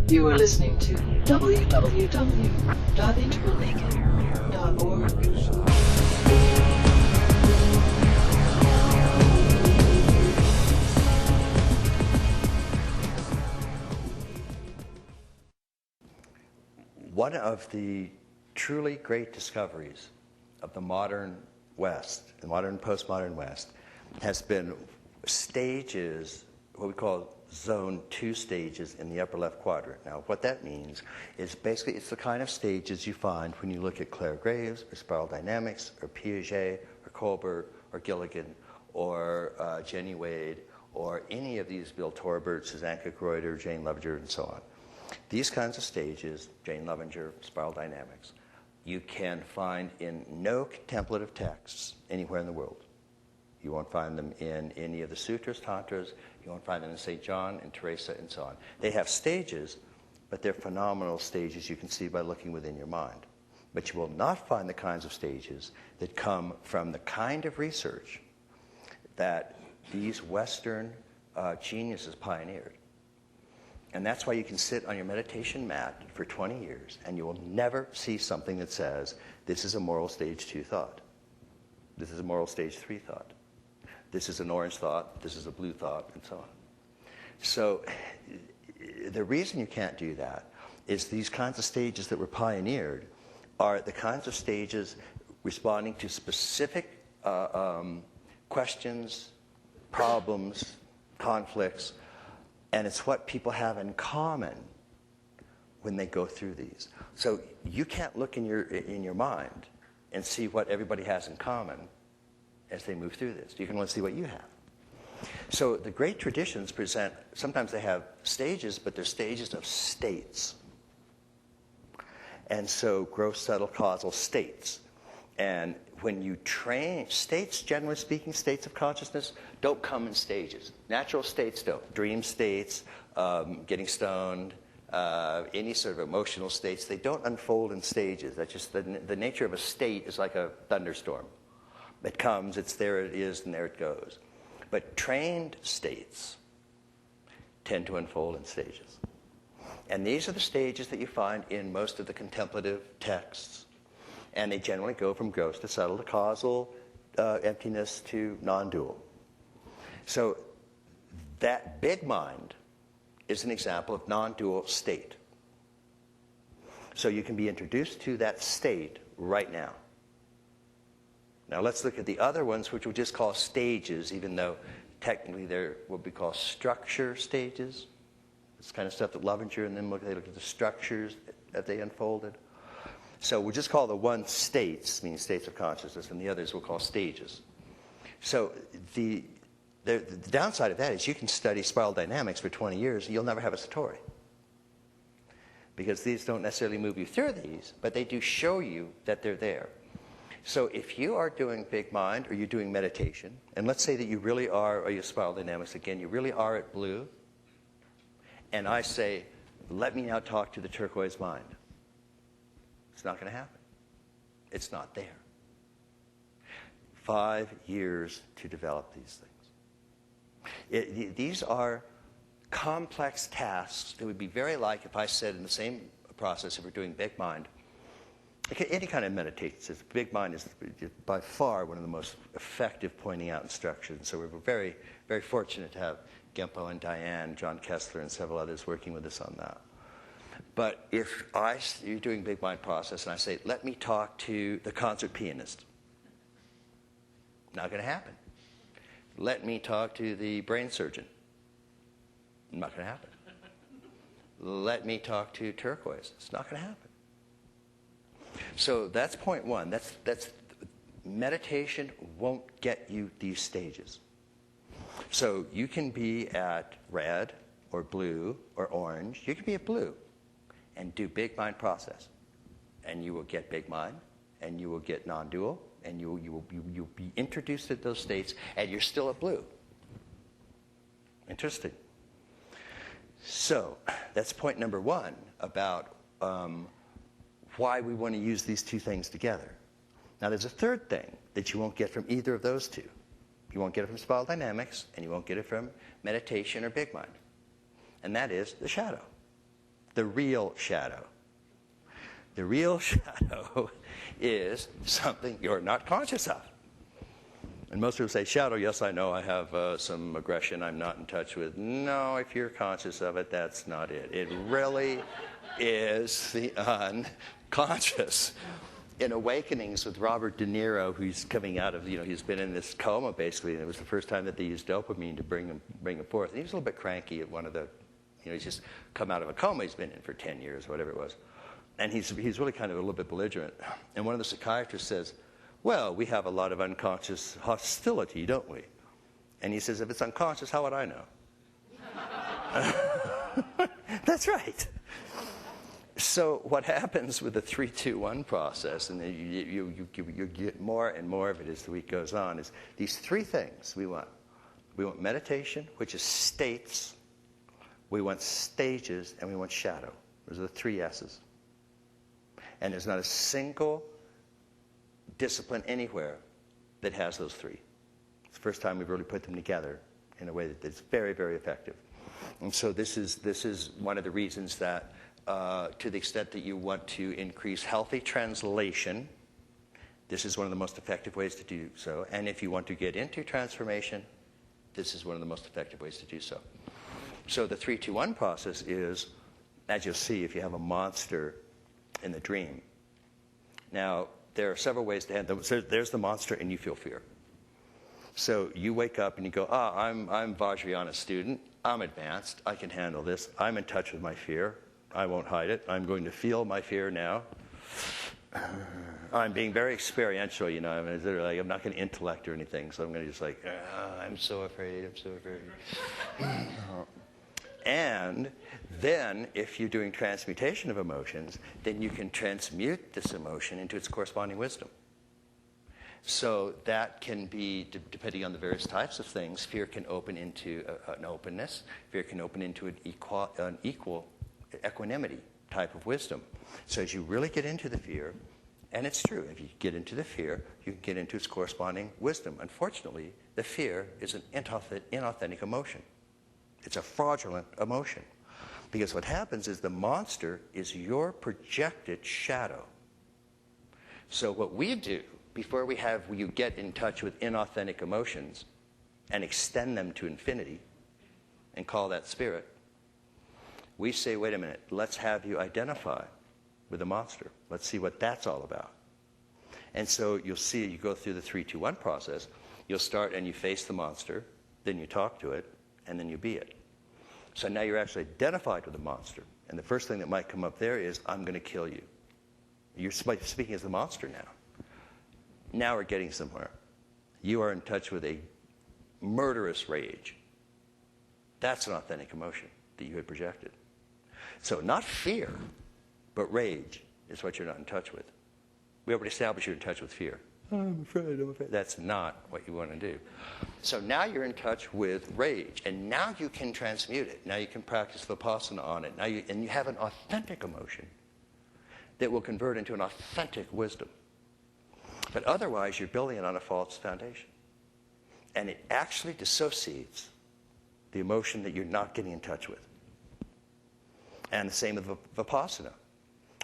You are listening to www.integralnaked.org. One of the truly great discoveries of the modern West, the modern postmodern West, has been stages, what we call zone 2 stages in the upper left quadrant. Now, what that means is basically it's the kind of stages you find when you look at Clare Graves or spiral dynamics or Piaget or Kohlberg or Gilligan or Jenny Wade or any of these, Bill Torbert, Suzanne Cook-Reuter, Jane Lovenger, and so on. These kinds of stages, Jane Lovenger, spiral dynamics, you can find in no contemplative texts anywhere in the world. You won't find them in any of the sutras, tantras. You won't find them in St. John and Teresa and so on. They have stages, but they're phenomenal stages you can see by looking within your mind. But you will not find the kinds of stages that come from the kind of research that these Western geniuses pioneered. And that's why you can sit on your meditation mat for 20 years and you will never see something that says, this is a moral stage 2 thought. This is a moral stage 3 thought. This is an orange thought. This is a blue thought, and so on. So the reason you can't do that is these kinds of stages that were pioneered are the kinds of stages responding to specific questions, problems, conflicts, and it's what people have in common when they go through these. So you can't look in your mind and see what everybody has in common as they move through this. You can only see what you have. So the great traditions present, sometimes they have stages, but they're stages of states. And so gross, subtle, causal states. And when you train, states, generally speaking, states of consciousness, don't come in stages. Natural states don't. Dream states, getting stoned, any sort of emotional states, they don't unfold in stages. That's just the nature of a state is like a thunderstorm. It comes, it's there it is, and there it goes. But trained states tend to unfold in stages. And these are the stages that you find in most of the contemplative texts. And they generally go from gross to subtle to causal, emptiness to non-dual. So that big mind is an example of non-dual state. So you can be introduced to that state right now. Now let's look at the other ones, which we'll just call stages, even though technically they're what we call structure stages. It's kind of stuff that Lovenger and them they look at the structures that they unfolded. So we'll just call the one states, meaning states of consciousness, and the others we'll call stages. So the downside of that is you can study spiral dynamics for 20 years and you'll never have a satori. Because these don't necessarily move you through these, but they do show you that they're there. So if you are doing big mind or you're doing meditation, and let's say that you really are, or you spiral dynamics again, you really are at blue, and I say, let me now talk to the turquoise mind. It's not going to happen. It's not there. 5 years to develop these things. These are complex tasks that would be very like if I said in the same process, if we're doing big mind, any kind of meditation, big mind is by far one of the most effective pointing out instructions. So we're very, very fortunate to have Genpo and Diane, John Kessler, and several others working with us on that. But if you're doing big mind process and I say, let me talk to the concert pianist, not going to happen. Let me talk to the brain surgeon, not going to happen. Let me talk to turquoise, it's not going to happen. So that's point one. That's meditation won't get you these stages. So you can be at red or blue or orange. You can be at blue and do big mind process. And you will get big mind, and you will get non-dual, and you'll be introduced to those states, and you're still at blue. Interesting. So that's point number one about why we want to use these two things together. Now there's a third thing that you won't get from either of those two. You won't get it from spiral dynamics, and you won't get it from meditation or big mind. And that is the shadow. the real shadow. The real shadow is something you're not conscious of. And most people say, shadow, yes, I know I have some aggression I'm not in touch with. No, if you're conscious of it, that's not it. It really is the unconscious. In Awakenings with Robert De Niro, who's coming out of, he's been in this coma basically, and it was the first time that they used dopamine to bring him forth. And he was a little bit cranky at one of the, he's just come out of a coma he's been in for 10 years, whatever it was. And he's really kind of a little bit belligerent. And one of the psychiatrists says, well, we have a lot of unconscious hostility, don't we? And he says, if it's unconscious, how would I know? That's right. So what happens with the 3-2-1 process, and you get more and more of it as the week goes on, is these three things we want. We want meditation, which is states. We want stages, and we want shadow. Those are the three S's. And there's not a single discipline anywhere that has those three. It's the first time we've really put them together in a way that's very, very effective. And so this is one of the reasons that to the extent that you want to increase healthy translation, this is one of the most effective ways to do so. And if you want to get into transformation, this is one of the most effective ways to do so. So the 3-2-1 process is, as you'll see, if you have a monster in the dream. Now, there are several ways to handle it. So there's the monster, and you feel fear. So you wake up and you go, I'm Vajrayana student. I'm advanced. I can handle this. I'm in touch with my fear. I won't hide it. I'm going to feel my fear now. I'm being very experiential, I'm not going to intellect or anything, so I'm going to just I'm so afraid, I'm so afraid. And then, if you're doing transmutation of emotions, then you can transmute this emotion into its corresponding wisdom. So that can be, depending on the various types of things, fear can open into an openness. Fear can open into an equal equanimity type of wisdom. So as you really get into the fear, and it's true, if you get into the fear, you can get into its corresponding wisdom. Unfortunately, the fear is an inauthentic emotion. It's a fraudulent emotion. Because what happens is the monster is your projected shadow. So what we do before you get in touch with inauthentic emotions and extend them to infinity and call that spirit, we say, wait a minute, let's have you identify with the monster. Let's see what that's all about. And so you'll see, you go through the 3-2-1 process. You'll start and you face the monster, then you talk to it, and then you be it. So now you're actually identified with the monster. And the first thing that might come up there is, I'm going to kill you. You're speaking as the monster now. Now we're getting somewhere. You are in touch with a murderous rage. That's an authentic emotion that you had projected. So not fear, but rage is what you're not in touch with. We already established you're in touch with fear. I'm afraid. That's not what you want to do. So now you're in touch with rage, and now you can transmute it. Now you can practice Vipassana on it. And you have an authentic emotion that will convert into an authentic wisdom. But otherwise, you're building it on a false foundation. And it actually dissociates the emotion that you're not getting in touch with. And the same with Vipassana,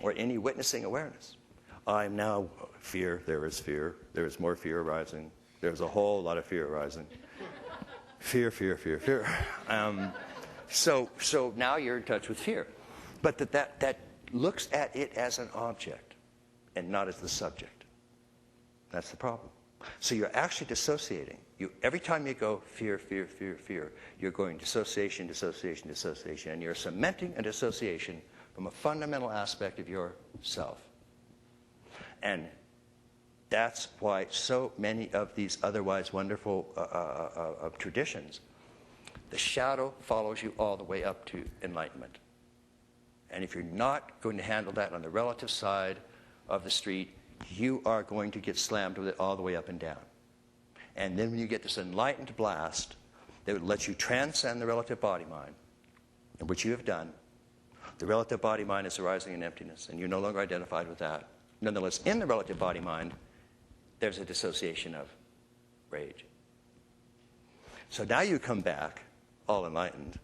or any witnessing awareness. I'm now fear, there is more fear arising, there's a whole lot of fear arising. Fear. So now you're in touch with fear. But that looks at it as an object and not as the subject. That's the problem. So you're actually dissociating. Every time you go fear, you're going dissociation, and you're cementing a dissociation from a fundamental aspect of yourself. And that's why so many of these otherwise wonderful traditions, the shadow follows you all the way up to enlightenment. And if you're not going to handle that on the relative side of the street, you are going to get slammed with it all the way up and down. And then when you get this enlightened blast that would let you transcend the relative body-mind, which you have done, the relative body-mind is arising in emptiness, and you're no longer identified with that. Nonetheless, in the relative body-mind, there's a dissociation of rage. So now you come back, all enlightened,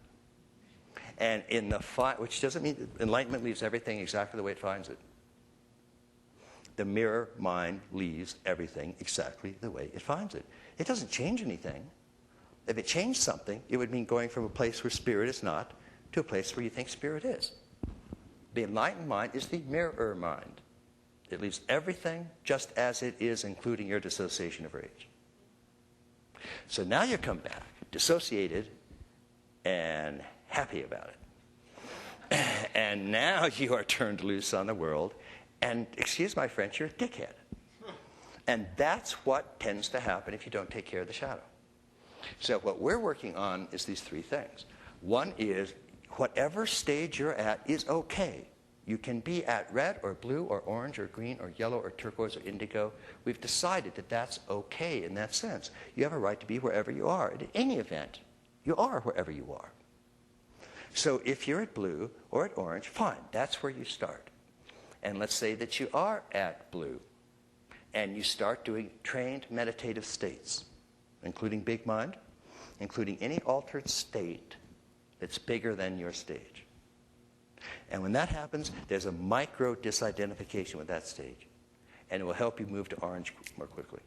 And which doesn't mean enlightenment leaves everything exactly the way it finds it. The mirror mind leaves everything exactly the way it finds it. It doesn't change anything. If it changed something, it would mean going from a place where spirit is not to a place where you think spirit is. The enlightened mind is the mirror mind. It leaves everything just as it is, including your dissociation of rage. So now you come back, dissociated and happy about it. And now you are turned loose on the world, and, excuse my French, you're a dickhead. And that's what tends to happen if you don't take care of the shadow. So what we're working on is these three things. One is, whatever stage you're at is okay. You can be at red or blue or orange or green or yellow or turquoise or indigo. We've decided that that's okay in that sense. You have a right to be wherever you are. In any event, you are wherever you are. So if you're at blue or at orange, fine, that's where you start. And let's say that you are at blue and you start doing trained meditative states, including big mind, including any altered state that's bigger than your stage. And when that happens, there's a micro disidentification with that stage. And it will help you move to orange more quickly.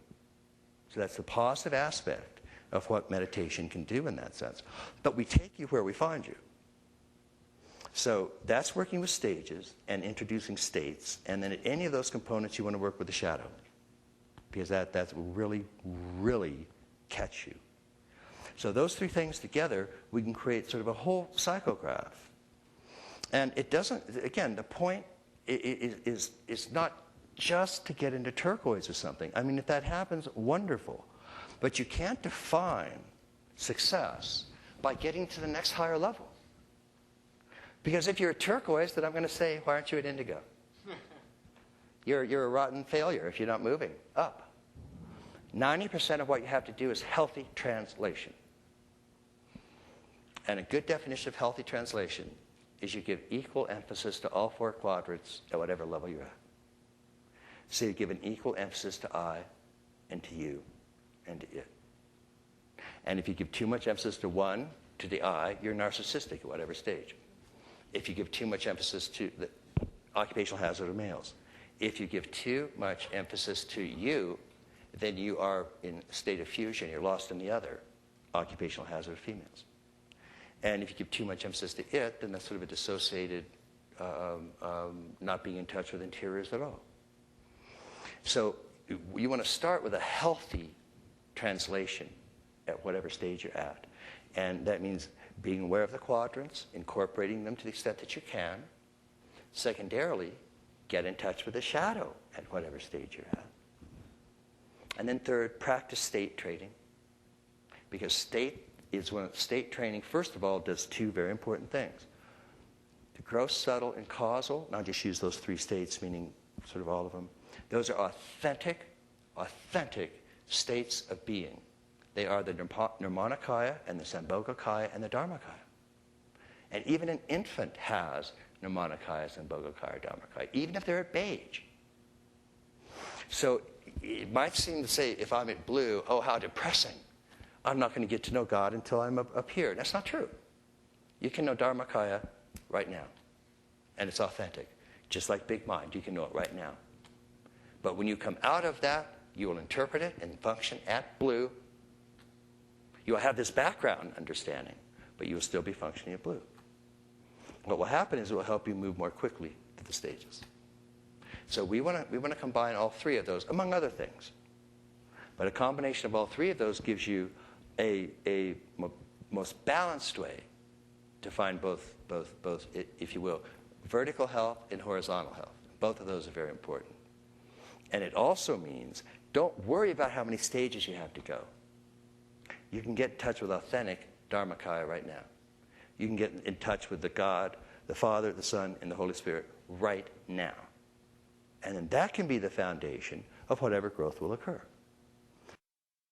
So that's the positive aspect of what meditation can do in that sense. But we take you where we find you. So that's working with stages and introducing states. And then at any of those components, you want to work with the shadow. Because that's really, really catch you. So those three things together, we can create sort of a whole psychograph. And it doesn't, again, the point is not just to get into turquoise or something. I mean, if that happens, wonderful. But you can't define success by getting to the next higher level. Because if you're a turquoise, then I'm going to say, why aren't you at indigo? You're a rotten failure if you're not moving up. 90% of what you have to do is healthy translation. And a good definition of healthy translation is you give equal emphasis to all four quadrants at whatever level you're at. So you give an equal emphasis to I and to you and to it. And if you give too much emphasis to one, to the I, you're narcissistic at whatever stage. If you give too much emphasis to the occupational hazard of males. If you give too much emphasis to you, then you are in a state of fusion. You're lost in the other, occupational hazard of females. And if you give too much emphasis to it, then that's sort of a dissociated, not being in touch with interiors at all. So you want to start with a healthy translation at whatever stage you're at. And that means being aware of the quadrants, incorporating them to the extent that you can. Secondarily, get in touch with the shadow at whatever stage you're at. And then third, practice state training. Because state training, first of all, does two very important things. The gross, subtle, and causal, and I'll just use those three states, meaning sort of all of them. Those are authentic states of being. They are the Nirmanakaya and the Sambhogakaya and the Dharmakaya. And even an infant has Nirmanakaya, Sambhogakaya, Dharmakaya, even if they're at beige. So it might seem to say, if I'm at blue, oh, how depressing. I'm not going to get to know God until I'm up here. That's not true. You can know Dharmakaya right now. And it's authentic. Just like big mind, you can know it right now. But when you come out of that, you will interpret it and function at blue. You will have this background understanding, but you will still be functioning at blue. What will happen is it will help you move more quickly to the stages. So we want to combine all three of those, among other things. But a combination of all three of those gives you a most balanced way to find both, if you will, vertical health and horizontal health. Both of those are very important. And it also means don't worry about how many stages you have to go. You can get in touch with authentic Dharmakaya right now. You can get in touch with the God, the Father, the Son, and the Holy Spirit right now. And then that can be the foundation of whatever growth will occur.